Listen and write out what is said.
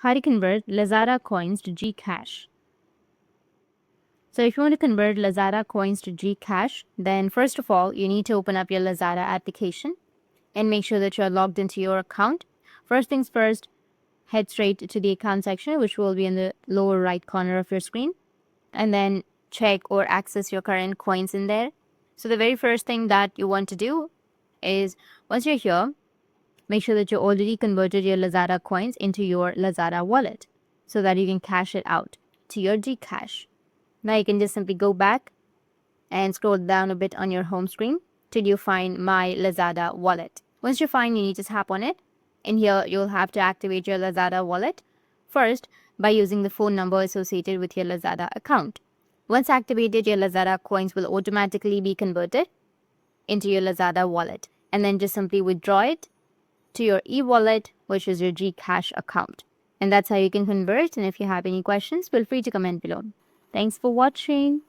how to convert Lazada coins to Gcash. So if you want to convert Lazada coins to Gcash, then first of all, you need to open up your Lazada application and make sure that you're logged into your account. First things first, head straight to the account section, which will be in the lower right corner of your screen, and then check or access your current coins in there. So the very first thing that you want to do is, once you're here, make sure that you already converted your Lazada coins into your Lazada wallet so that you can cash it out to your Gcash. Now you can just simply go back and scroll down a bit on your home screen till you find My Lazada Wallet. Once you find, you need to tap on it. In here, you'll have to activate your Lazada wallet first by using the phone number associated with your Lazada account. Once activated, your Lazada coins will automatically be converted into your Lazada wallet, and then just simply withdraw it to your e-wallet, which is your Gcash account. And that's how you can convert. And if you have any questions, feel free to comment below. Thanks for watching.